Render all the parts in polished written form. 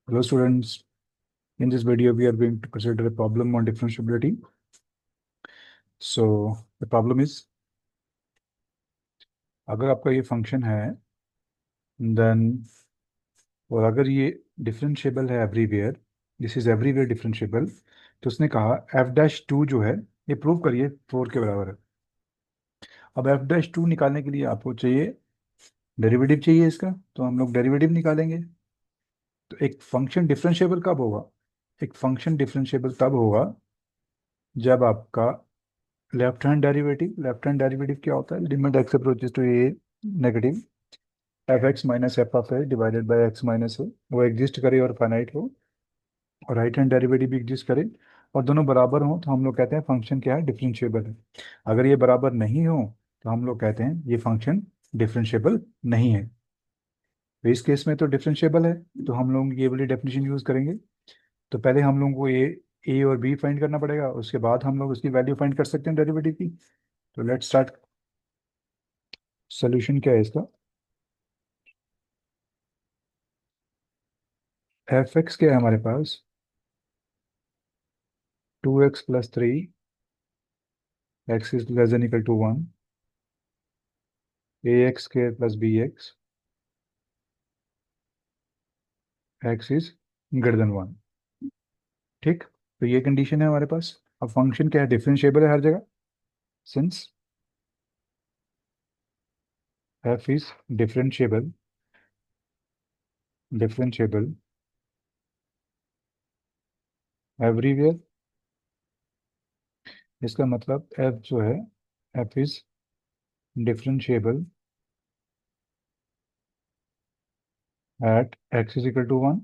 Hello students, in this video we are going to consider a problem on differentiability. So the problem is, अगर आपका ये function है then और अगर ये डिफरेंशिएबल है everywhere, this is everywhere differentiable, तो उसने कहा एफ डैश टू जो है ये प्रूव करिए 4 के बराबर है। अब एफ डैश टू निकालने के लिए आपको चाहिए डेरिवेटिव चाहिए इसका, तो हम लोग डेरिवेटिव निकालेंगे। तो एक फंक्शन डिफरेंशिएबल कब होगा? एक फंक्शन डिफरेंशिएबल तब होगा जब आपका लेफ्ट हैंड डेरिवेटिव क्या होता है? Limit x approaches to a negative F x minus F of a divided by x minus a, वो एग्जिस्ट करे और फाइनाइट हो, और राइट हैंड डेरिवेटिव भी एग्जिस्ट करे और दोनों बराबर हो, तो हम लोग कहते हैं फंक्शन क्या है? डिफरेंशिएबल है। अगर ये बराबर नहीं हो तो हम लोग कहते हैं ये फंक्शन डिफरेंशिएबल नहीं है। तो इस केस में तो डिफरेंशिएबल है, तो हम लोग ये वाली डेफिनेशन यूज करेंगे। तो पहले हम लोगों को ए और बी फाइंड करना पड़ेगा, उसके बाद हम लोग उसकी वैल्यू फाइंड कर सकते हैं डेरिवेटिव की। तो लेट्स स्टार्ट। सोल्यूशन क्या है इसका? एफ एक्स क्या है हमारे पास? 2x + 3, x is less than equal to 1, ax² + bx, x is greater than 1। ठीक, तो ये कंडीशन है हमारे पास। अब फंक्शन क्या है? डिफरेंशिएबल है हर जगह, since f is differentiable differentiable everywhere. इसका मतलब एफ जो है, f is differentiable at x is equal to 1।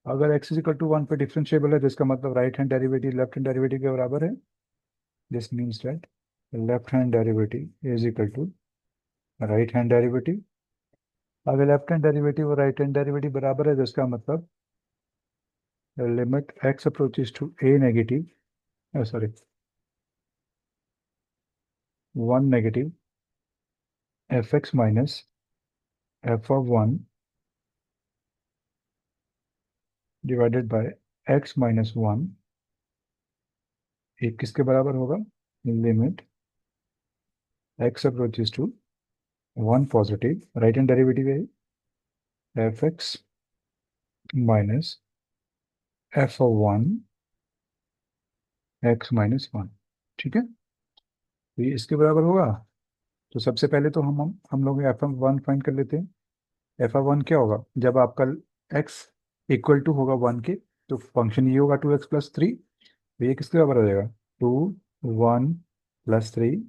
अगर एक्स इज इक्वल टू 1 पे डिफरेंशिएबल है तो इसका मतलब right hand derivative left hand derivative के बराबर है। This means that left hand derivative is equal to right hand derivative. अगर लेफ्ट हैंड डेरिवेटिव और राइट हैंड डेरिवेटिव बराबर है तो इसका मतलब limit x approaches to a negative, sorry 1 negative F x minus F of 1 divided by x minus 1, एक किसके बराबर होगा? Limit x approaches to 1 positive, right hand derivative है F x minus F of 1 x minus 1। ठीक है, तो ये इसके बराबर होगा। तो सबसे पहले तो हम लोग एफ ऑफ 1 फाइंड कर लेते हैं। एफ ऑफ 1 क्या होगा? जब आपका एक्स इक्वल टू होगा 1 के, तो फंक्शन ये होगा 2x + 3। तो ये किसके बराबर हो जाएगा? 2 1 + 3,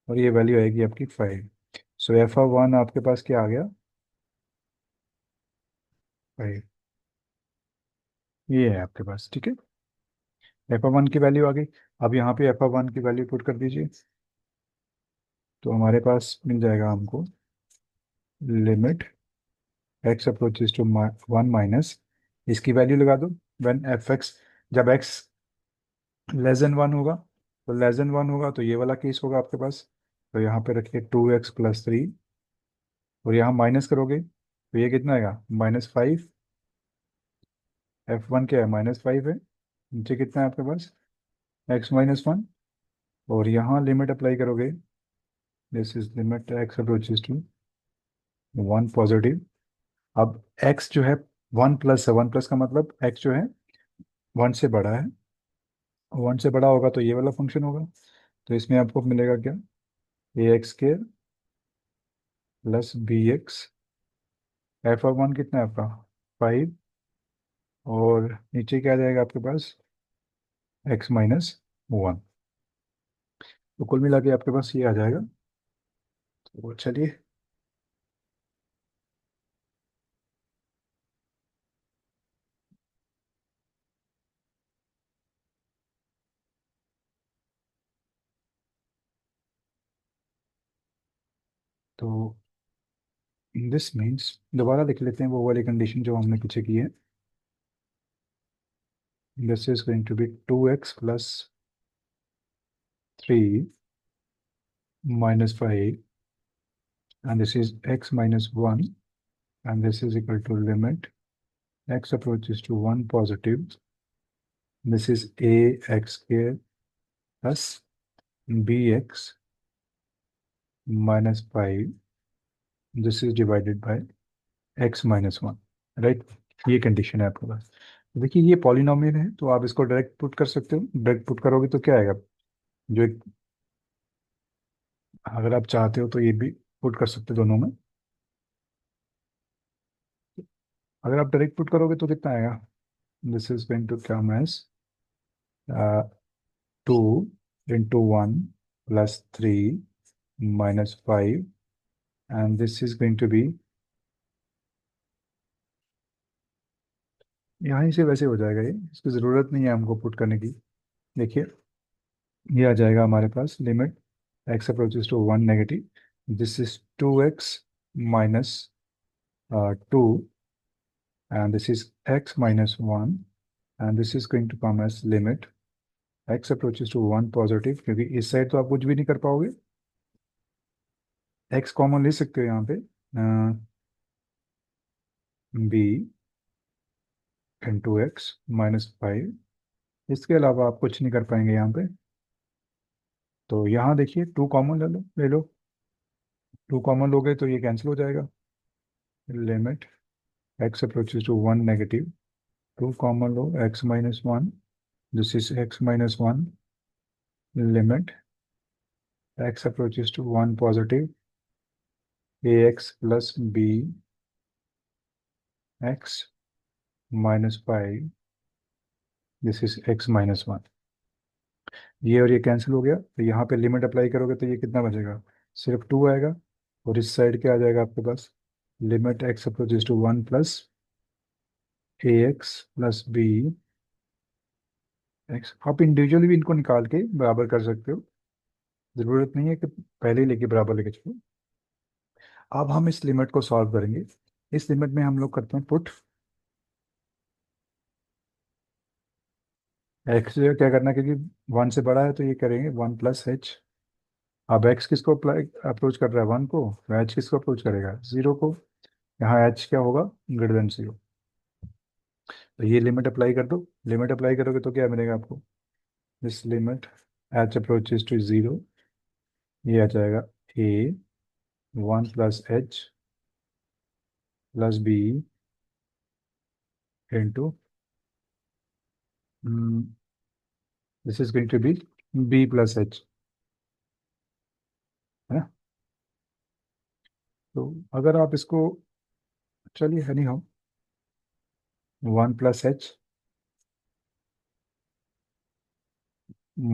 और ये वैल्यू आएगी आपकी 5। सो एफ ऑफ 1 आपके पास क्या आ गया? 5। ये है आपके पास। ठीक है, एफ ऑफ 1 की वैल्यू आ गई। अब यहाँ पे एफ ऑफ 1 की वैल्यू पुट कर दीजिए, तो हमारे पास मिल जाएगा हमको limit x approaches to 1 minus, इसकी वैल्यू लगा दो। व्हेन एफ एक्स, जब एक्स लेस देन 1 होगा, तो लेस देन 1 होगा तो ये वाला केस होगा आपके पास। तो यहाँ पे रखिए 2x + 3, और यहाँ माइनस करोगे तो ये कितना आएगा? -5। f1 क्या है? -5 है। नीचे कितना है आपके पास? x-1। और यहाँ लिमिट अप्लाई करोगे, this is limit x approaches to 1 positive. अब x जो है 1+ है, 1+ का मतलब x जो है 1 से बड़ा है। 1 से बड़ा होगा तो ये वाला फंक्शन होगा। तो इसमें आपको मिलेगा क्या? ax² + bx। एफ ऑफ 1 कितना है आपका? 5। और नीचे क्या आ जाएगा आपके पास? x-1। तो कुल मिला के आपके पास ये आ जाएगा। तो चलिए, तो दिस मीन्स, दोबारा लिख लेते हैं वो वाली कंडीशन जो हमने पीछे की है। This is going to be 2x + 3 -5, and this is x-1, and this is equal to limit x approaches to 1 positive, this is ax square plus bx minus 5, this is divided by x minus 1, right. ये condition है आपके पास। देखिए ये polynomial है तो आप इसको direct put कर सकते हो। डायरेक्ट पुट करोगे तो क्या आएगा, जो अगर आप चाहते हो तो ये भी पुट कर सकते हो दोनों में। अगर आप डायरेक्ट पुट करोगे तो कितना आएगा, this is going to come as 2 into 1 plus 3 minus 5, and this is going to be, यहाँ से वैसे हो जाएगा ये, इसकी ज़रूरत नहीं है हमको पुट करने की। देखिए ये आ जाएगा हमारे पास limit x approaches to 1 negative, this is 2x minus 2, and this is x minus 1, and this is going to come as limit x approaches to 1 positive, क्योंकि इस साइड तो आप कुछ भी नहीं कर पाओगे, x कॉमन ले सकते हो यहाँ पे, b इंटू एक्स माइनस 5, इसके अलावा आप कुछ नहीं कर पाएंगे यहाँ पे। तो यहाँ देखिए 2 कॉमन ले लो 2 कॉमन लोगे तो ये कैंसिल हो जाएगा। Limit x approaches to 1 negative, 2 common लो x minus 1, this is x minus 1, limit x approaches to 1 positive, ax plus b x minus 5, this is x minus 1। ये और ये कैंसिल हो गया तो यहाँ पे लिमिट अप्लाई करोगे तो ये कितना बचेगा, सिर्फ 2 आएगा। और इस साइड क्या आ जाएगा आपके पास, limit x approaches to 1 plus ax plus b x। आप इंडिविजुअली भी इनको निकाल के बराबर कर सकते हो, जरूरत नहीं है कि पहले ही लेके बराबर लेके चलो। अब हम इस लिमिट को सॉल्व करेंगे। इस लिमिट में हम लोग करते हैं पुट x, क्या करना है क्योंकि 1 से बड़ा है तो ये करेंगे 1 प्लस एच। अब x किसको अप्रोच कर रहा है 1 को, तो h किसको अप्रोच करेगा 0 को। यहाँ h क्या होगा, ग्रेटर देन 0। तो ये लिमिट अप्लाई कर दो, लिमिट अप्लाई करोगे तो क्या मिलेगा आपको, this limit h approaches to 0, ये आ जाएगा a 1 plus H plus b into, this is going to be b plus H, है ना। तो अगर आप इसको, चलिए हनी हो 1 प्लस एच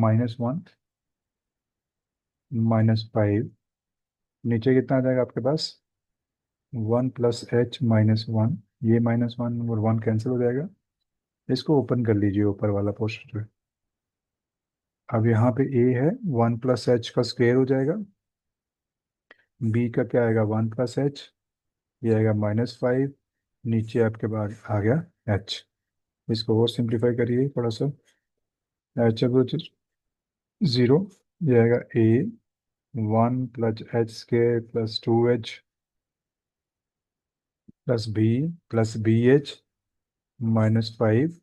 माइनस 1 माइनस 5, नीचे कितना आ जाएगा आपके पास 1 प्लस एच माइनस 1, ये माइनस 1 और 1 कैंसिल हो जाएगा। इसको ओपन कर लीजिए ऊपर वाला पोर्शन जो है। अब यहाँ पे a है 1 प्लस एच का स्क्वायर हो जाएगा, b का क्या आएगा 1 प्लस एच, ये आएगा माइनस 5, नीचे आपके पास आ गया h। इसको और सिंप्लीफाई करिए थोड़ा सा, h अप्रोच 0, ये आएगा a 1 plus H square plus 2h plus B H minus 5,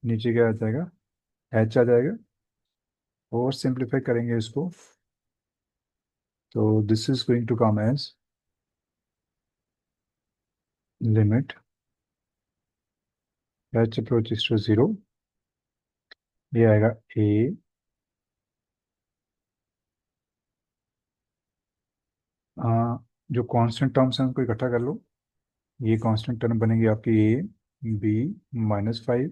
नीचे क्या आ जाएगा h आ जाएगा। और सिंप्लीफाई करेंगे इसको तो this is going to come as limit h approaches to 0, ये आएगा a जो कांस्टेंट टर्म्स हैं उनको इकट्ठा कर लो। ये कांस्टेंट टर्म बनेगी आपकी a b minus 5,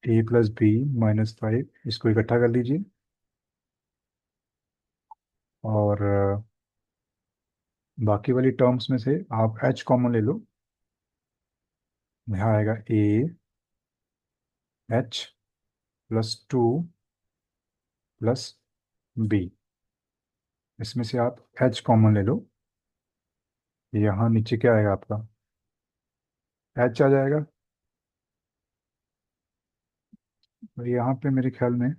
a plus b minus 5, इसको इकट्ठा कर लीजिए। और बाकी वाली टर्म्स में से आप h कॉमन ले लो, यहाँ आएगा a h plus 2 plus b, इसमें से आप h कॉमन ले लो, यहाँ नीचे क्या आएगा आपका h आ जाएगा। और यहाँ पे मेरे ख्याल में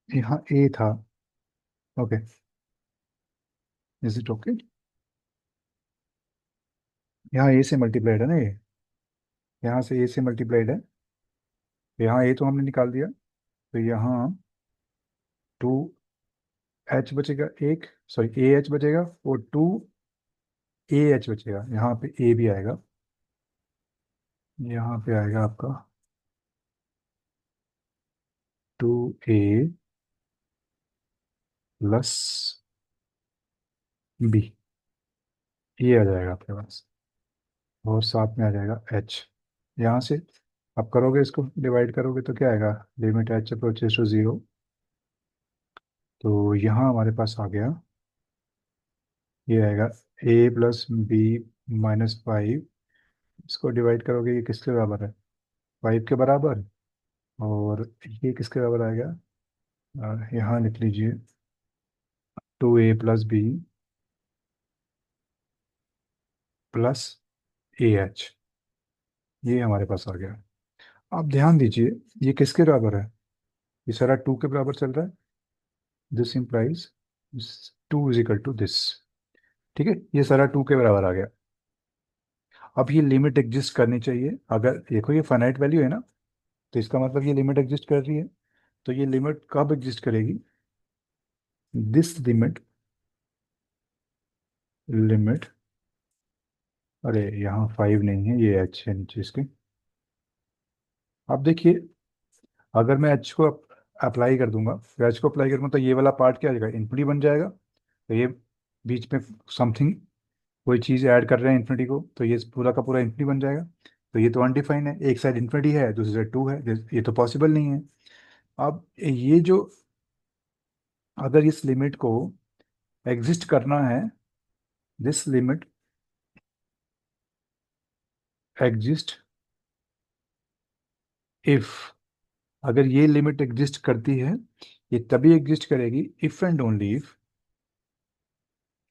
यहाँ a था, ओके, इज इट ओके, यहाँ ए से मल्टीप्लाइड है ना ये, यहाँ से ए से मल्टीप्लाइड है, यहाँ ए तो हमने निकाल दिया, तो यहाँ 2h बचेगा एक, सॉरी ए एच बचेगा, और 2 AH बचेगा, यहाँ पे ए भी आएगा, यहाँ पे आएगा आपका 2A प्लस बी, ये आ जाएगा आपके पास, और साथ में आ जाएगा H। यहाँ से आप करोगे, इसको डिवाइड करोगे तो क्या आएगा, लिमिट H अप्रोचेस टू 0, तो यहाँ हमारे पास आ गया, ये आएगा A प्लस बी माइनस 5, इसको डिवाइड करोगे ये किसके बराबर है, 5 के बराबर, और ये किसके बराबर आएगा, यहाँ लिख लीजिए 2A plus B plus AH, ये हमारे पास आ गया। आप ध्यान दीजिए, ये किसके बराबर है, ये सारा 2 के बराबर चल रहा है, this implies 2 is equal to this, ठीक है, ये सारा 2 के बराबर आ गया। अब ये लिमिट एग्जिस्ट करनी चाहिए, अगर देखो ये फाइनाइट वैल्यू है ना, तो इसका मतलब ये लिमिट एग्जिस्ट कर रही है, तो ये लिमिट कब एग्जिस्ट करेगी, दिस लिमिट, लिमिट, अरे यहाँ 5 नहीं है, ये H है नीचे इसके। अब देखिए, अगर मैं H को अप्लाई कर दूंगा, तो H को अप्लाई करूंगा तो ये वाला पार्ट क्या आ जाएगा, इन्फिनिटी बन जाएगा, तो ये बीच में समथिंग, कोई चीज़ ऐड कर रहे हैं इन्फिनिटी को, तो ये पूरा का पूरा इन्फिनिटी बन जाएगा, तो ये तो अनडिफाइन है, एक साइड इन्फिनिटी है दूसरी साइड 2 है, ये तो पॉसिबल नहीं है। अब ये जो, अगर इस लिमिट को एग्जिस्ट करना है, दिस लिमिट एग्जिस्ट इफ, अगर ये लिमिट एग्जिस्ट करती है, ये तभी एग्जिस्ट करेगी इफ एंड ओनली इफ,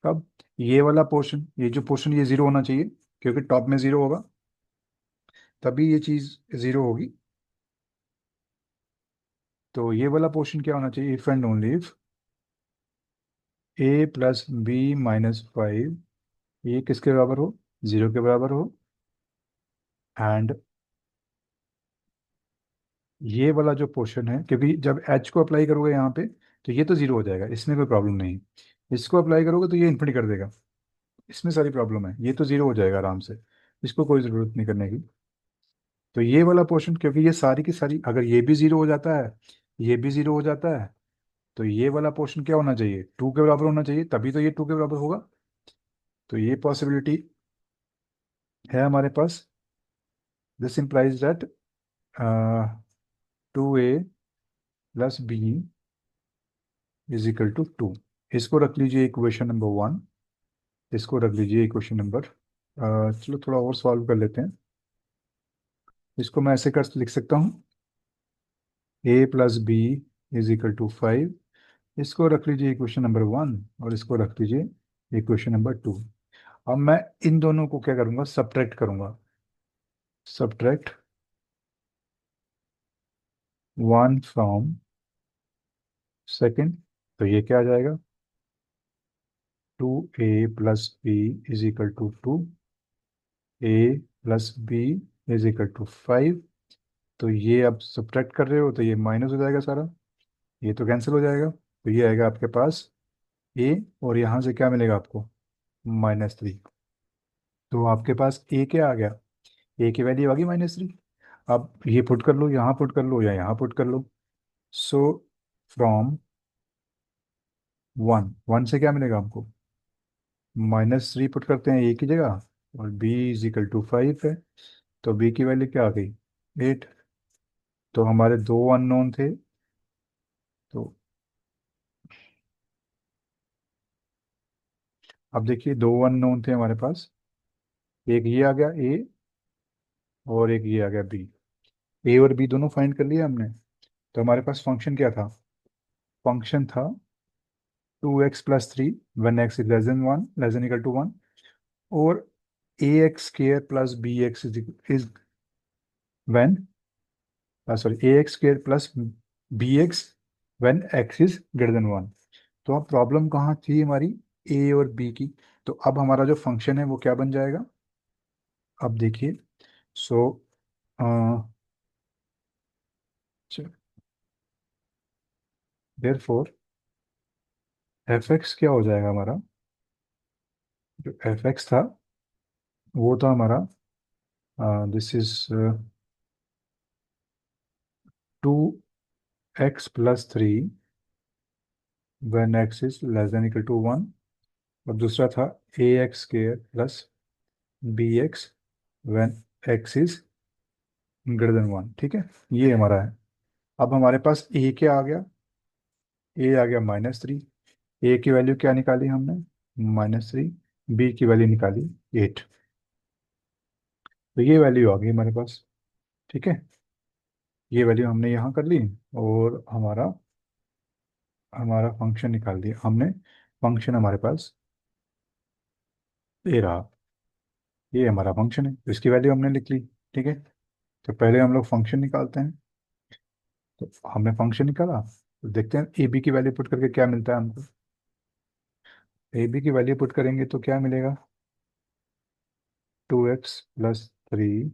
कब, ये वाला पोर्शन, ये जो पोर्शन ये जीरो होना चाहिए, क्योंकि टॉप में जीरो होगा तभी ये चीज जीरो होगी, तो ये वाला पोर्शन क्या होना चाहिए, if and only if A plus B minus 5, ये किसके बराबर हो, 0 के बराबर हो, एंड ये वाला जो पोर्शन है, क्योंकि जब H को अप्लाई करोगे यहाँ पे, तो ये तो जीरो हो जाएगा, इसमें कोई प्रॉब्लम नहीं, इसको अप्लाई करोगे तो ये इन्फिनिटी कर देगा, इसमें सारी प्रॉब्लम है, ये तो जीरो हो जाएगा आराम से, इसको कोई ज़रूरत नहीं करने की। तो ये वाला पोर्शन, क्योंकि ये सारी की सारी, अगर ये भी जीरो हो जाता है, ये भी जीरो हो जाता है, तो ये वाला पोर्शन क्या होना चाहिए, 2 के बराबर होना चाहिए, तभी तो ये 2 के बराबर होगा, तो ये पॉसिबिलिटी है हमारे पास, this implies that 2A plus B is equal to 2, इसको रख लीजिए इक्वेशन नंबर 1, इसको रख लीजिए इक्वेशन नंबर, चलो थोड़ा और सॉल्व कर लेते हैं, इसको मैं ऐसे कर लिख सकता हूँ, A plus B is equal to 5, इसको रख लीजिए इक्वेशन नंबर 1, और इसको रख लीजिए इक्वेशन नंबर 2। अब मैं इन दोनों को क्या करूँगा, सब्ट्रैक्ट करूँगा, सब्ट्रैक्ट 1 फ्रॉम सेकेंड, तो ये क्या आ जाएगा, 2A plus B is equal to 2, A plus B is equal to 5, तो ये आप सब्ट्रैक्ट कर रहे हो तो ये माइनस हो जाएगा सारा, ये तो कैंसिल हो जाएगा, तो ये आएगा आपके पास A, और यहाँ से क्या मिलेगा आपको, -3, तो आपके पास A क्या आ गया, A की वैल्यू आ गई -3, अब ये पुट कर लो, यहाँ पुट कर लो या यहाँ पुट कर लो, सो फ्रॉम 1 से क्या मिलेगा हमको, -3 पुट करते हैं A की जगह, और B इज इक्वल टू 5 है, तो B की वैल्यू क्या आ गई, 8, तो हमारे दो अननोन थे, तो अब देखिए दो अननोन थे हमारे पास, एक ये आ गया A, और एक ये आ गया B, A और B दोनों फाइंड कर लिए हमने, तो हमारे पास फंक्शन क्या था, फंक्शन था 2x+3 when x is less than equal to 1, और ax² plus bx is when, sorry ax² plus bx when x is greater than 1, तो अब प्रॉब्लम कहाँ थी हमारी, a और b की, तो अब हमारा जो फंक्शन है वो क्या बन जाएगा, अब देखिए, सो देयरफॉर एफ एक्स क्या हो जाएगा हमारा, जो एफ एक्स था वो था हमारा, this is 2x+3 when x is less than equal to 1, और दूसरा था ax² plus bx when x is greater than 1। ठीक है, ये हमारा है। अब हमारे पास a क्या आ गया, a आ गया -3। a की वैल्यू क्या निकाली हमने, -3। b की वैल्यू निकाली 8। तो ये वैल्यू आ गई हमारे पास। ठीक है, ये वैल्यू हमने यहाँ कर ली, और हमारा हमारा फंक्शन निकाल दिया हमने। फंक्शन हमारे पास ये रहा, ये हमारा फंक्शन है, तो इसकी वैल्यू हमने लिख ली। ठीक है, तो पहले हम लोग फंक्शन निकालते हैं। तो हमने फंक्शन निकाला, तो देखते हैं ए बी की वैल्यू पुट करके क्या मिलता है हमको। ए बी की वैल्यू पुट करेंगे तो क्या मिलेगा, 2x+3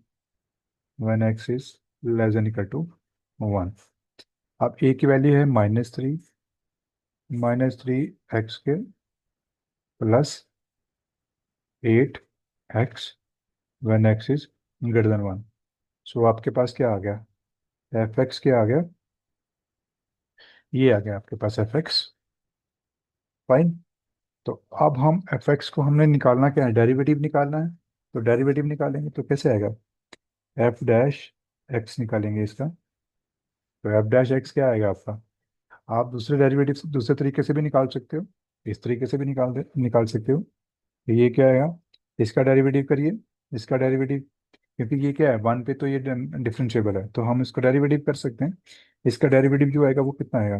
when x is less than equal to 1। अब ए की वैल्यू है -3, -3 x² plus 8x when x is greater than 1। सो आपके पास क्या आ गया, एफ एक्स क्या आ गया, ये आ गया आपके पास एफ एक्स। फाइन। तो अब हम एफ एक्स को हमने निकालना क्या है, डेरिवेटिव निकालना है। तो डेरिवेटिव निकालेंगे तो कैसे आएगा, एफ डैश एक्स निकालेंगे इसका। तो एफ डैश एक्स क्या आएगा आपका, आप दूसरे डेरिवेटिव दूसरे तरीके से भी निकाल सकते हो, इस तरीके से भी निकाल सकते हो। तो ये क्या आएगा, इसका डेरिवेटिव करिए, इसका डेरिवेटिव, क्योंकि ये क्या है, वन पे तो ये डिफरेंशिएबल है, तो हम इसको डेरिवेटिव कर सकते हैं। इसका डेरिवेटिव जो आएगा वो कितना आएगा,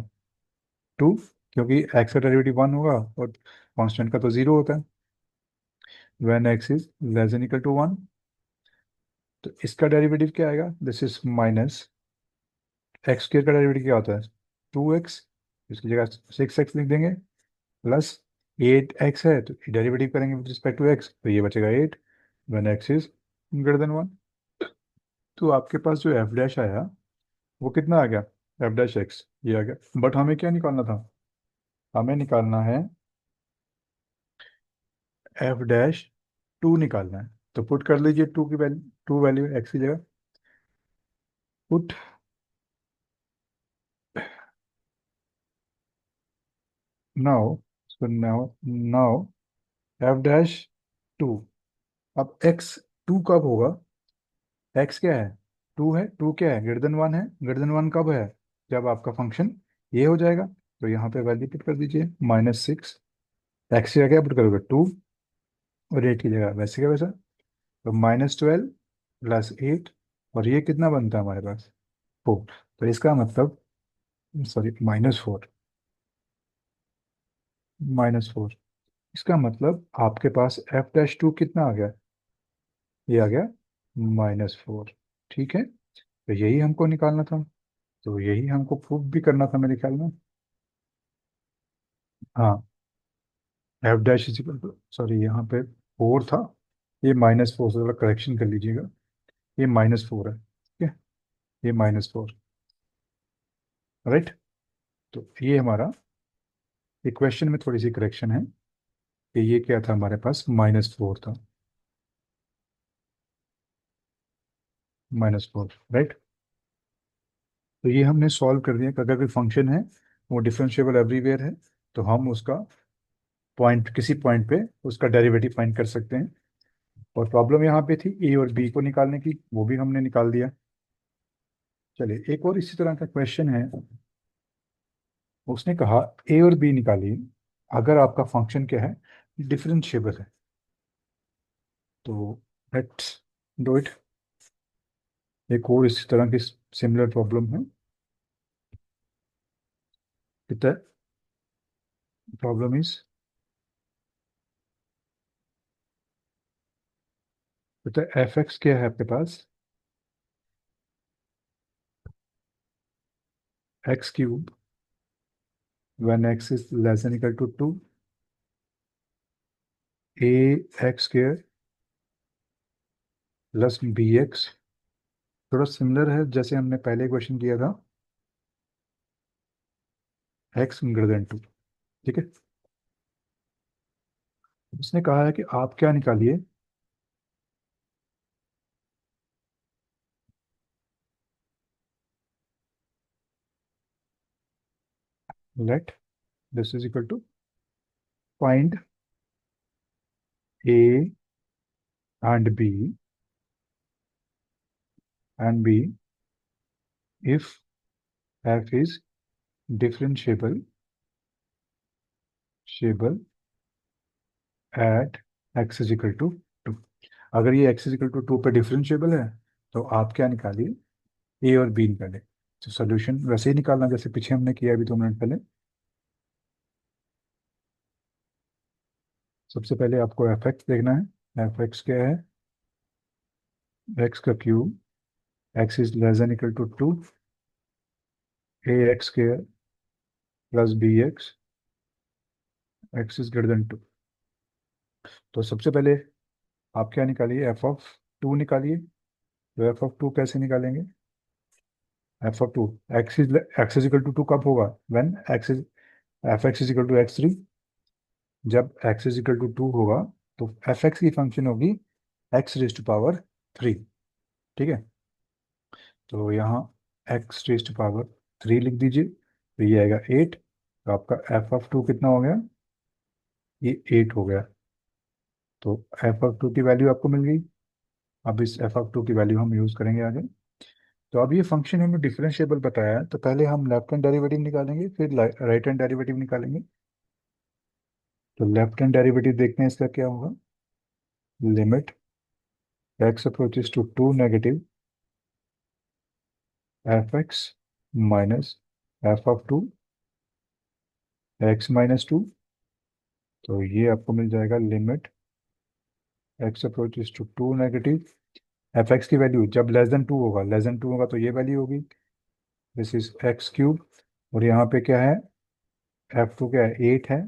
2, क्योंकि एक्स का डेरिवेटिव 1 होगा और कांस्टेंट का तो 0 होता है when X is less than equal to 1। तो इसका डेरिवेटिव क्या आएगा, this is minus X square का डेरिवेटिव क्या होता है, 2x, इसकी जगह 6x लिख देंगे, प्लस 8x है तो डेरिवेटिव करेंगे विद रिस्पेक्ट टू x, तो ये बचेगा 8 when x is greater than 1। तो आपके पास जो एफ डैश आया वो कितना आ गया, एफ डैश एक्स ये आ गया। बट हमें क्या निकालना था, हमें निकालना है एफ डैश 2 निकालना है। तो पुट कर लीजिए 2 की वैल्यू, 2 वैल्यू एक्स की जगह put. Now now F dash 2। अब एक्स 2 कब होगा, एक्स क्या है, 2 है, 2 क्या है, ग्रेटर देन 1 है। ग्रेटर देन 1 कब है, जब आपका फंक्शन ये हो जाएगा। तो यहाँ पे वैल्यू पुट कर दीजिए -6, एक्स की जगह क्या पुट करोगे 2, और 8 की जगह वैसे का वैसा। तो -12 प्लस 8, और ये कितना बनता है हमारे पास 4। तो इसका मतलब, सॉरी -4, -4, इसका मतलब आपके पास एफ डैश 2 कितना आ गया, ये आ गया -4। ठीक है, तो यही हमको निकालना था, तो यही हमको प्रूफ भी करना था मेरे ख्याल में। हाँ, F dash is equal to, sorry यहाँ पे 4 था, ये -4 से थोड़ा करेक्शन कर लीजिएगा, ये -4 है। ठीक है, ये -4, राइट। तो ये हमारा इक्वेशन में थोड़ी सी करेक्शन है कि ये क्या था, हमारे पास -4 था, -4, राइट। तो ये हमने सॉल्व कर दिया कि अगर कोई फंक्शन है वो डिफरेंशिएबल एवरीवेयर है, तो हम उसका पॉइंट, किसी पॉइंट पे उसका डेरिवेटिव फाइंड कर सकते हैं। और प्रॉब्लम यहाँ पे थी ए और बी को निकालने की, वो भी हमने निकाल दिया। चलिए एक और इसी तरह का क्वेश्चन है, उसने कहा ए और बी निकालिए अगर आपका फंक्शन क्या है, डिफरेंशिएबल है। तो लेट्स डू इट। एक और इसी तरह की सिमिलर प्रॉब्लम है, कितना, प्रॉब्लम इज, तो एफ एक्स क्या है आपके पास, x³ when x is less than equal to 2, a x² plus B X, थोड़ा सिमिलर है जैसे हमने पहले क्वेश्चन किया था, एक्स ग्रेटर देन 2। ठीक है, उसने कहा है कि आप क्या निकालिए, let this is equal to find A and B if f is differentiable शेबल at x is equal to 2। अगर ये x is equal to 2 पे डिफरेंशिएबल है तो आप क्या निकालिए, a और b निकालें। तो सोल्यूशन वैसे ही निकालना जैसे पीछे हमने किया अभी 2 मिनट पहले। सबसे पहले आपको एफ एक्स देखना है। एफ एक्स क्या है, एक्स का क्यूब, X is less than equal to 2, A X square plus B X, X is greater than 2। तो सबसे पहले आप क्या निकालिए, एफ ऑफ 2 निकालिए। तो एफ ऑफ 2 कैसे निकालेंगे, F of 2, X is equal to 2 कब होगा, when X is, F X is equal to X 3। जब एक्स इज इक्वल टू 2 होगा तो एफ एक्स की फंक्शन होगी एक्स रेज टू पावर 3। ठीक है, तो यहाँ एक्स रेज टू पावर 3 लिख दीजिए, तो ये आएगा 8। तो आपका एफ ऑफ 2 कितना हो गया, ये 8 हो गया। तो एफ ऑफ 2 की वैल्यू आपको मिल गई। अब इस एफ ऑफ 2 की वैल्यू हम यूज़ करेंगे आगे। तो अब ये फंक्शन हमें डिफरेंशिएबल बताया है, तो पहले हम लेफ्ट हैंड डेरिवेटिव निकालेंगे, फिर राइट हैंड डेरिवेटिव निकालेंगे। तो लेफ्ट हैंड डेरिवेटिव देखते हैं इसका क्या होगा, limit x approaches to 2 negative F x minus F of 2 X minus 2। तो ये आपको मिल जाएगा limit x approaches to 2 negative F X की वैल्यू जब लेस देन टू होगा तो ये वैल्यू होगी, दिस इज एक्स क्यूब। और यहाँ पे क्या है, एफ टू क्या है, 8 है,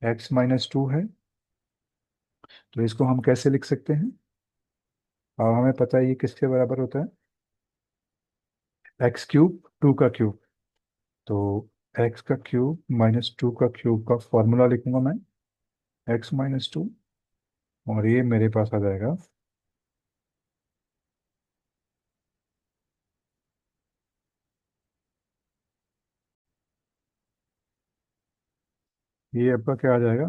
एक्स माइनस 2 है। तो इसको हम कैसे लिख सकते हैं, और हमें पता है ये किसके बराबर होता है, एक्स क्यूब 2 का क्यूब। तो एक्स का क्यूब माइनस 2 का क्यूब का फॉर्मूला लिखूंगा मैं, एक्स माइनस 2, और ये मेरे पास आ जाएगा ये आपका क्या आ जाएगा,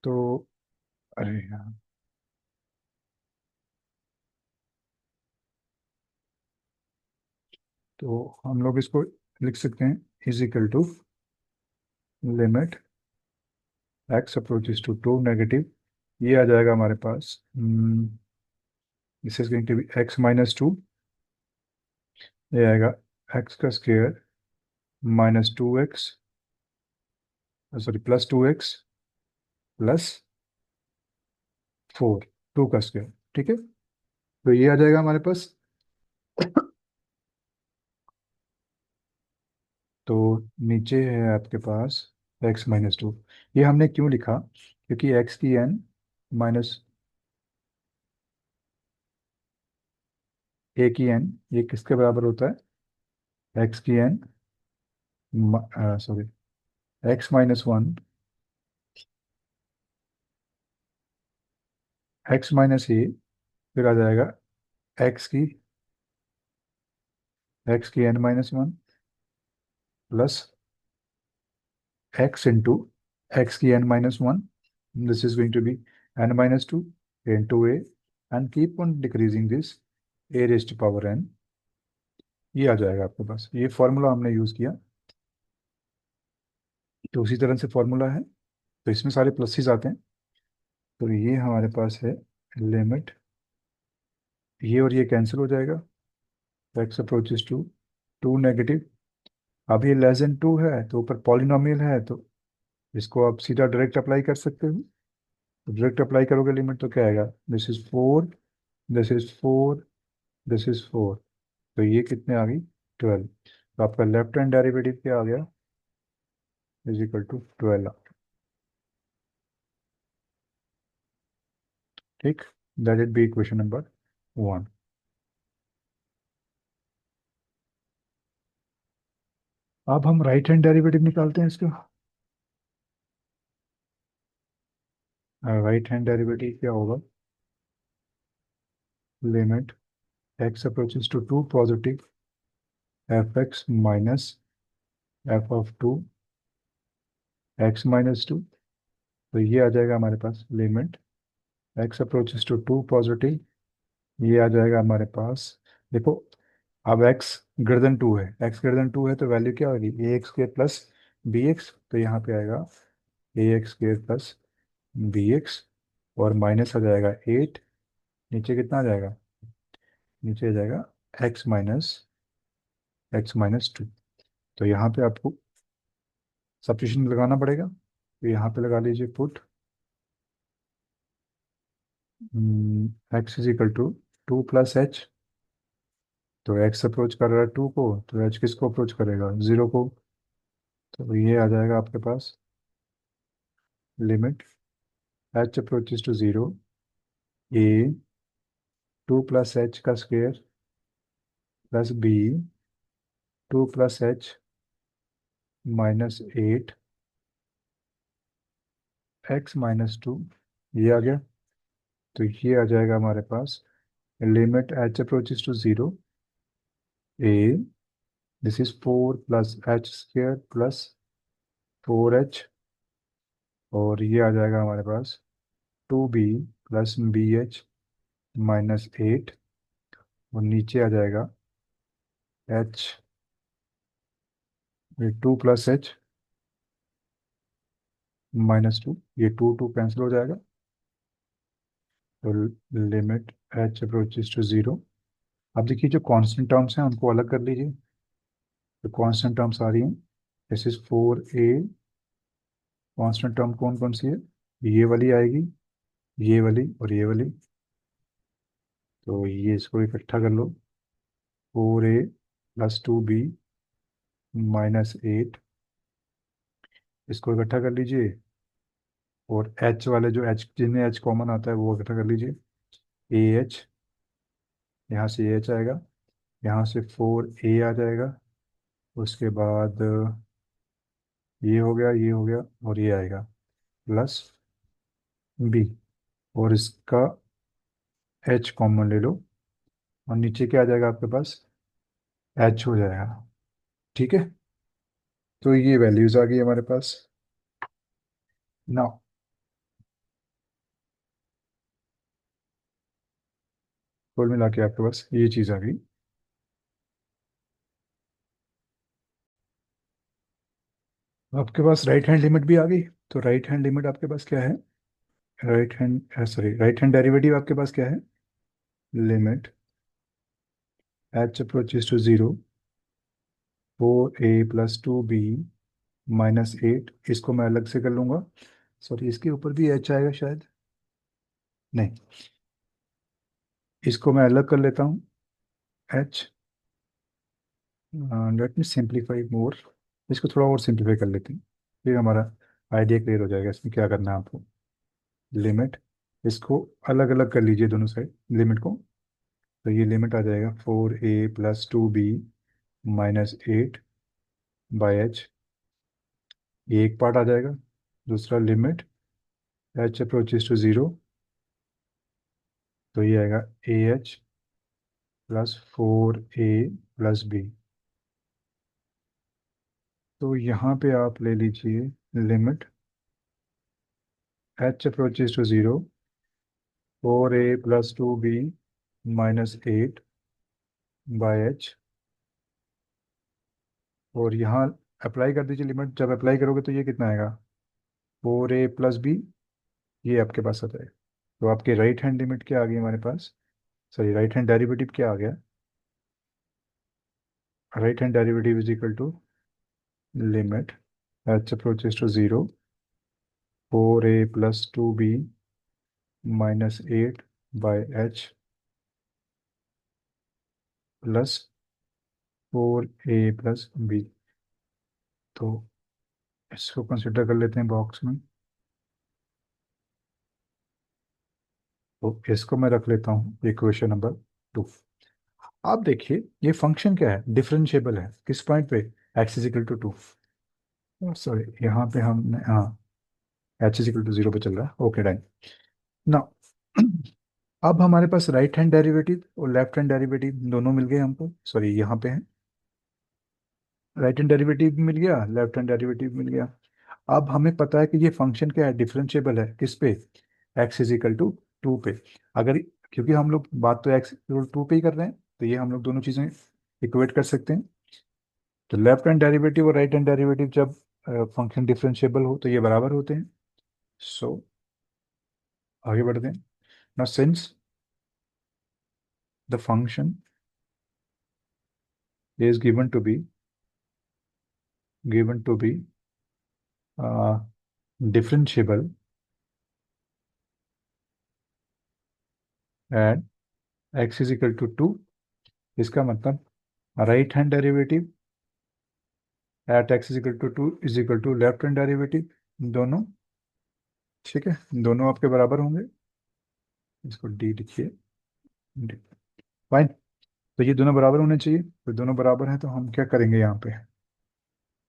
तो अरे यार, तो हम लोग इसको लिख सकते हैं is equal to limit x approaches to 2 negative, ये आ जाएगा हमारे पास, this is going to be x minus 2, ये आएगा एक्स का square minus 2x, sorry plus 2x plus 4, 2 का स्क्वायर। ठीक है, तो ये आ जाएगा हमारे पास। तो नीचे है आपके पास x माइनस 2। ये हमने क्यों लिखा, क्योंकि x की n माइनस a की n ये किसके बराबर होता है, x की n, sorry x minus 1, x minus a, फिर आ जाएगा x की n minus 1 plus x into X की n minus 1, this is going to be n minus 2 into a, and keep on decreasing this a raise to power n। ये आ जाएगा आपके पास, ये फॉर्मूला हमने यूज़ किया। तो उसी तरह से फॉर्मूला है, तो इसमें सारे प्लसेस आते हैं। तो ये हमारे पास है लिमिट, ये और ये कैंसिल हो जाएगा, एक्स अप्रोचेस टू 2 नेगेटिव। अब ये लेस देन 2 है तो ऊपर पॉलिनोमियल है, तो इसको आप सीधा डायरेक्ट अप्लाई कर सकते हो। तो डायरेक्ट अप्लाई करोगे लिमिट तो क्या आएगा, this is 4, this is 4, this is 4। तो ये कितने आ गई, 12। तो आपका लेफ्ट हैंड डेरिवेटिव क्या आ गया, इज इक्वल टू 12। ठीक, that it be equation number 1। अब हम राइट हैंड डेरिवेटिव निकालते हैं इसका। राइट हैंड डेरिवेटिव क्या होगा? Limit x approaches to 2 positive fx minus f of 2 x minus 2। तो ये आ जाएगा हमारे पास limit x approaches to 2 positive, ये आ जाएगा हमारे पास। देखो, अब x ग्रेटर देन 2 है, x ग्रेटर देन 2 है तो वैल्यू क्या होगी? A x square plus B x. तो यहाँ पे आएगा a x square plus B x, और माइनस आ जाएगा 8। नीचे कितना आ जाएगा? नीचे आ जाएगा x माइनस 2। तो यहाँ पे आपको सब्स्टिट्यूशन लगाना पड़ेगा, तो यहाँ पे लगा लीजिए put x is equal to 2 + h। तो x अप्रोच कर रहा है 2 को, तो h किसको अप्रोच करेगा? 0 को। तो ये आ जाएगा आपके पास limit h approaches to 0, a 2 + h का square plus b 2 + h -8 x-2, ये आ गया। तो ये आ जाएगा हमारे पास limit h approaches to 0, a this is 4 + h² plus 4h, और ये आ जाएगा हमारे पास 2b + bh -8, और नीचे आ जाएगा h 2 + h -2, ये 2 कैंसिल हो जाएगा। तो लिमिट h अप्रोचेस टू 0। अब देखिए जो कांस्टेंट टर्म्स हैं उनको अलग कर लीजिए। तो कांस्टेंट टर्म्स आ रही हैं, this is 4a। Constant term कौन कौन सी है? ये वाली आएगी, ये वाली और ये वाली। तो ये इसको इकट्ठा कर लो, 4a + 2b -8, इसको इकट्ठा कर लीजिए। और h वाले जो h जिनमें h कॉमन आता है वो इकट्ठा कर लीजिए, ए एच, यहाँ से ए एच आएगा, यहाँ से 4a आ जाएगा, उसके बाद ये हो गया, ये हो गया, और ये आएगा प्लस b, और इसका h कॉमन ले लो, और नीचे क्या आ जाएगा आपके पास? h हो जाएगा। ठीक है, तो ये वैल्यूज आ गई हमारे पास। नाउ कुल मिला के आपके पास ये चीज़ आ गई। आपके पास राइट हैंड लिमिट भी आ गई। तो राइट हैंड लिमिट आपके पास क्या है? राइट हैंड डेरिवेटिव आपके पास क्या है? Limit h approaches to 0, 4a + 2b -8, इसको मैं अलग से कर लूंगा। सॉरी, इसके ऊपर भी h आएगा शायद, नहीं, इसको मैं अलग कर लेता हूँ h। लेट मी सिंप्लीफाई मोर, इसको थोड़ा और सिंप्लीफाई कर लेते हैं, फिर हमारा आइडिया क्लियर हो जाएगा इसमें क्या करना है आपको। लिमिट, इसको अलग अलग कर लीजिए दोनों साइड लिमिट को। तो ये लिमिट आ जाएगा 4a + 2b -8/h, ये एक पार्ट आ जाएगा। दूसरा लिमिट h अप्रोचेस टू 0, तो ये आएगा ah + 4a + b। तो यहाँ पे आप ले लीजिए limit h approaches to 0, 4a + 2b -8/h, और यहाँ अप्लाई कर दीजिए लिमिट। जब अप्लाई करोगे तो ये कितना आएगा? 4a + b, ये आपके पास आता है। तो आपके राइट हैंड लिमिट क्या आ गई हमारे पास? सॉरी, राइट हैंड डेरिवेटिव क्या आ गया? Right hand derivative is equal to limit h approaches to 0, 4a + 2b -8/h plus 4a + b। तो इसको कंसिडर कर लेते हैं बॉक्स में। तो इसको मैं रख लेता हूँ इक्वेशन नंबर 2। आप देखिए ये फंक्शन क्या है, डिफरेंशिएबल है किस पॉइंट पे, X is equal to 2, sorry यहाँ पे हमने हाँ एच इज इक्वल टू 0 पे चल रहा है, ओके डन। ना अब हमारे पास राइट हैंड डेरिवेटिव और लेफ्ट हैंड डेरिवेटिव दोनों मिल गए हमको, सॉरी यहाँ पे है, राइट हैंड डेरिवेटिव भी मिल गया, लेफ्ट हैंड डेरिवेटिव मिल गया। अब हमें पता है कि ये फंक्शन क्या है, डिफरेंशिएबल है किस पे, एक्स इज इक्वल टू 2 पे। अगर क्योंकि हम लोग बात तो एक्स इक्वल 2 पे ही कर रहे हैं, तो ये हम लोग दोनों चीज़ें इक्वेट कर सकते हैं। तो लेफ्ट हैंड डेरिवेटिव और राइट हैंड डेरिवेटिव जब फंक्शन डिफरेंशिएबल हो तो ये बराबर होते हैं। सो आगे बढ़ते हैं। Now since the function is given to be uh, differentiable at x is equal to 2, इसका मतलब right hand derivative at x is equal to 2 is equal to left hand derivative, दोनों ठीक है, दोनों आपके बराबर होंगे। इसको डी लिखिए, फाइन। तो ये दोनों बराबर होने चाहिए, तो दोनों बराबर हैं तो हम क्या करेंगे यहाँ पे,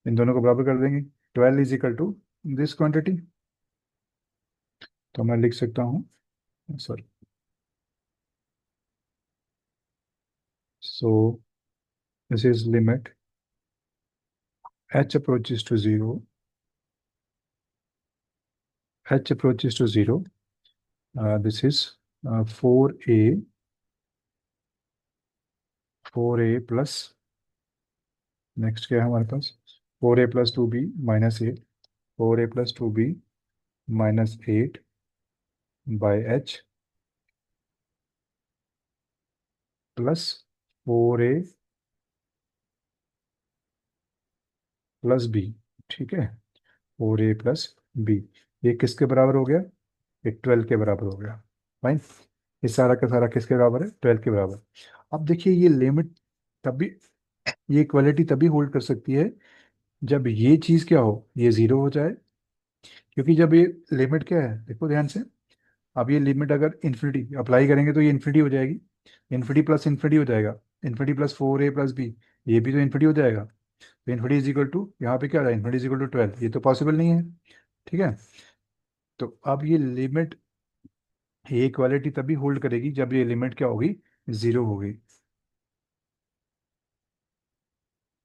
इन दोनों को बराबर कर देंगे। 12 is equal to this quantity, तो मैं लिख सकता हूँ, sorry, so this is limit h approaches to 0, h approaches to 0, this is 4a, 4a plus, next क्या है हमारे पास, 4a+2b -8, 4a+2b -8 by h plus 4a+b, ठीक है, 4a+b, ये किसके बराबर हो गया, ये 12 के बराबर हो गया, फाइन। ये सारा का सारा किसके बराबर है, 12 के बराबर। अब देखिए ये लिमिट तभी, ये इक्वालिटी तभी होल्ड कर सकती है जब ये चीज़ क्या हो, ये ज़ीरो हो जाए। क्योंकि जब ये लिमिट क्या है, देखो ध्यान से, अब ये लिमिट अगर इन्फिनिटी अप्लाई करेंगे तो ये इन्फिनिटी हो जाएगी, इन्फिनिटी प्लस इन्फिनिटी हो जाएगा, इन्फिनिटी प्लस 4a+b, ये भी तो इन्फिनिटी हो जाएगा। तो इन्फिनिटी इज इक्वल टू, यहाँ पे क्या आ रहा है, इन्फिनिटी इज इक्वल टू 12, ये तो पॉसिबल नहीं है, ठीक है। तो अब ये लिमिट, ये इक्वालिटी तभी होल्ड करेगी जब ये लिमिट क्या होगी, जीरो होगी।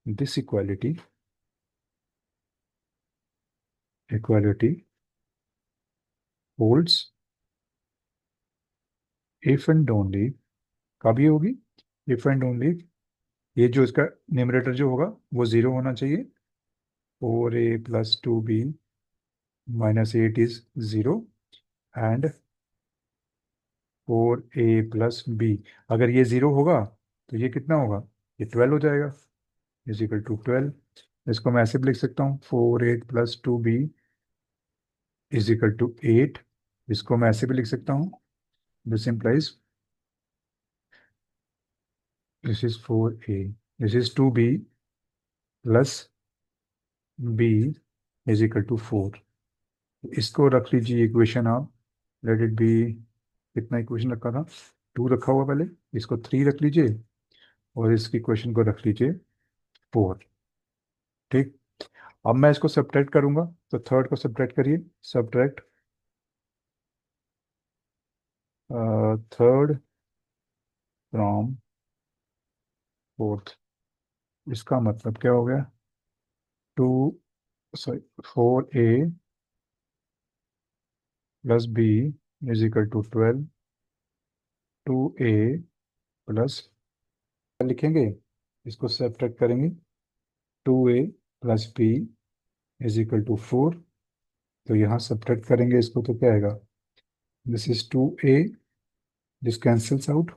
This equality holds if and only, कभी होगी, इफ एंड ओनली, ये जो इसका न्यूमरेटर जो होगा वो जीरो होना चाहिए, 4a+2b -8 is zero, and 4a+b, अगर ये जीरो होगा तो ये कितना होगा, ये 12 हो जाएगा, इज इक्वल टू 12। इसको मैं ऐसे भी लिख सकता हूँ, 4a+2b इज इक्वल टू 8, इसको मैं ऐसे भी लिख सकता हूँ, this implies this is 4a, this is 2b plus b is equal to 4। इसको रख लीजिए इक्वेशन आप, लेट इट बी, कितना इक्वेशन रखा था, 2 रखा हुआ पहले, इसको 3 रख लीजिए और इस इक्वेशन को रख लीजिए 4, ठीक। अब मैं इसको सब्ट्रैक्ट करूंगा, तो थर्ड को सब्ट्रैक्ट करिए, सब्ट्रैक्ट थर्ड फ्रॉम फोर्थ, इसका मतलब क्या हो गया, 2, sorry, 4a+b is equal to 12, 2a+ लिखेंगे, इसको सब्ट्रैक्ट करेंगे, 2a+b इज इक्वल टू 4, तो यहाँ सब्ट्रैक्ट करेंगे इसको तो क्या आएगा, this is 2a, this cancels out,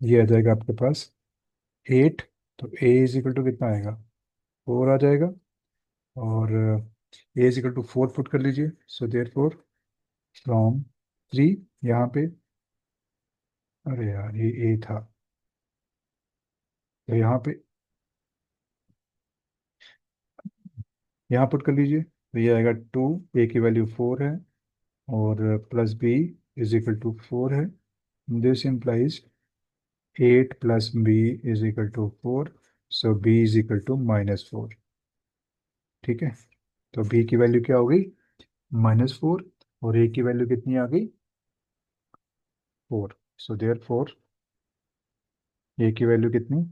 ये आ जाएगा आपके पास 8, तो a इज इक्वल टू कितना आएगा, 4 आ जाएगा, और a is equal to 4 put कर लीजिए, सो देयर फोर फ्रॉम 3, यहाँ पे, अरे यार ये a था, तो यहाँ पुट कर लीजिए, तो ये आएगा 2, a की वैल्यू 4 है, और plus b is equal to 4 है। This implies 8 plus b is equal to 4, so b is equal to -4। ठीक है, तो b की वैल्यू क्या हो गई, -4, और a की वैल्यू कितनी आ गई, 4। सो देयर फोर a की वैल्यू कितनी,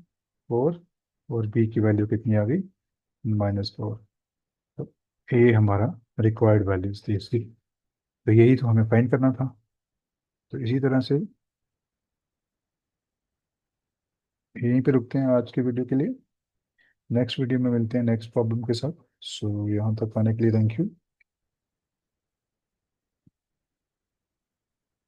4, और b की वैल्यू कितनी आ गई, -4। तो a हमारा रिक्वायर्ड वैल्यूज थी इसकी। तो यही तो हमें फाइंड करना था। तो इसी तरह से यहीं पे रुकते हैं आज के वीडियो के लिए। नेक्स्ट वीडियो में मिलते हैं नेक्स्ट प्रॉब्लम के साथ। सो यहाँ तक आने के लिए थैंक यू।